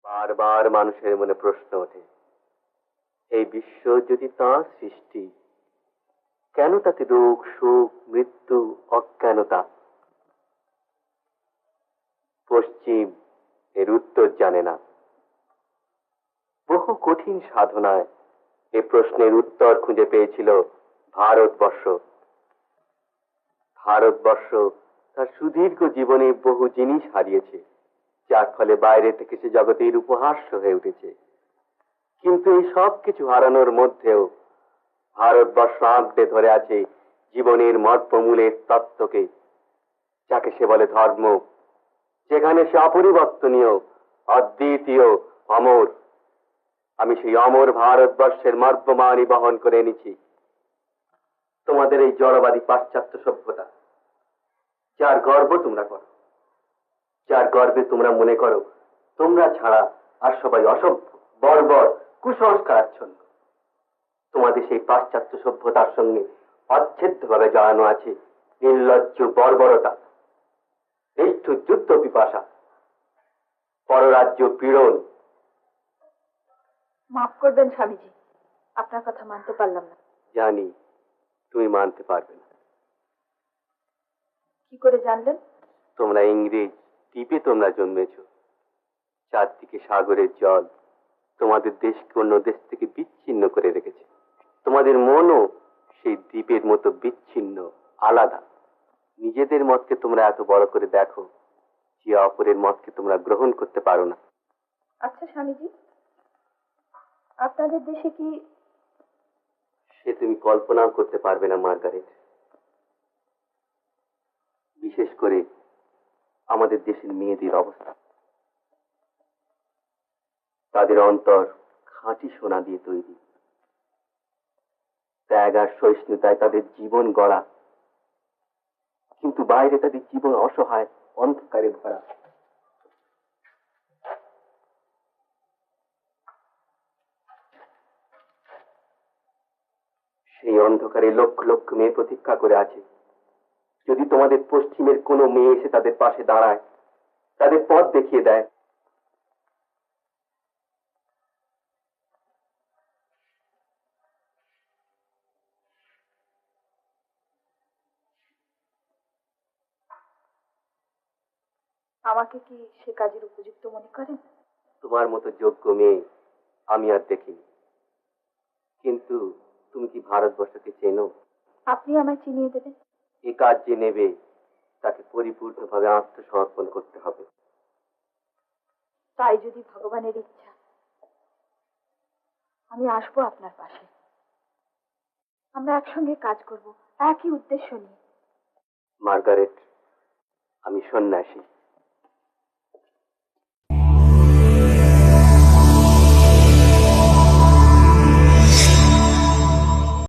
বারবার মানুষের মনে প্রশ্ন ওঠে, এই বিশ্ব যদি তাঁর সৃষ্টি, কেন তাতে রোগ, শোক, মৃত্যু, অজ্ঞানতা? পশ্চিম এর উত্তর জানে না। বহু কঠিন সাধনায় এ প্রশ্নের উত্তর খুঁজে পেয়েছিল ভারতবর্ষ। ভারতবর্ষ তার সুদীর্ঘ জীবনে বহু জিনিস হারিয়েছে, যার ফলে বাইরে থেকে সে জগতের উপহাস্য হয়ে উঠেছে। কিন্তু এই সব কিছু হারানোর মধ্যেও ভারতবর্ষ আঁকড়ে ধরে আছে জীবনের মর্মমূলের তত্ত্বকে, যাকে সে বলে ধর্ম, যেখানে সে অপরিবর্তনীয়, অদ্বিতীয়, অমর। আমি সেই অমর ভারতবর্ষের মর্মমানই বহন করে এনেছি। তোমাদের এই জড়বাদী পাশ্চাত্য সভ্যতা, যার গর্ব তোমরা করো, যার গর্বে তোমরা মনে করো তোমরা ছাড়া আর সবাই অসভ্য, বর্বর, কুসংস্কারাচ্ছন্ন, তোমাদের সেই পাশ্চাত্য সভ্যতার সঙ্গে অচ্ছেদ্যভাবে জড়ানো আছে নির্লজ্জ বর্বরতা, নিষ্ঠুর যুদ্ধ পিপাসা, পররাজ্য পীড়ন। মাফ করবেন স্বামীজি, আপনার কথা মানতে পারলাম না। জানি তুমি মানতে পারবে না। কি করে জানলেন? তোমরা ইংরেজ দ্বীপে তোমরা জন্মেছ। চারদিকে সাগরের জল তোমাদের দেশকে অন্য দেশ থেকে বিচ্ছিন্ন করে রেখেছে। তোমাদের মনও সেই দ্বীপের মতো বিচ্ছিন্ন, আলাদা। নিজেদের মতকে তোমরা এত বড় করে দেখো যে অপরের মতকে তোমরা গ্রহণ করতে পারো না। আচ্ছা স্বামীজি, আপনাদের দেশে কি? সে তুমি কল্পনাও করতে পারবে না মার্গারেট। বিশেষ করে আমাদের দেশের মেয়েদের অবস্থা। তাদের অন্তর খাঁটি সোনা দিয়ে তৈরি, ত্যাগ আর সহিষ্ণুতায় তাদের জীবন গড়া, কিন্তু বাইরে তাদের জীবন অসহায়, অন্ধকারে ভরা। সেই অন্ধকারে লক্ষ লক্ষ মেয়ে প্রতীক্ষা করে আছে, যদি তোমাদের পশ্চিমের কোনো মেয়ে এসে তাদের পাশে দাঁড়ায়, তাদের পথ দেখিয়ে দেয়। আমাকে কি সে কাজের উপযুক্ত মনে করেন? তোমার মতো যোগ্য মেয়ে আমি আর দেখিনি। কিন্তু তুমি কি ভারতবর্ষকে চেনো? আপনি আমায় চিনিয়ে দেবেন। এ কাজ যে নেবে তাকে পরিপূর্ণভাবে আত্মসমর্পণ করতে হবে। তাই যদি ভগবানের ইচ্ছা, আমি আসবো আপনার পাশে। আমরা একসঙ্গে কাজ করব, একই উদ্দেশ্য নিয়ে। মার্গারেট, আমি সন্ন্যাসী।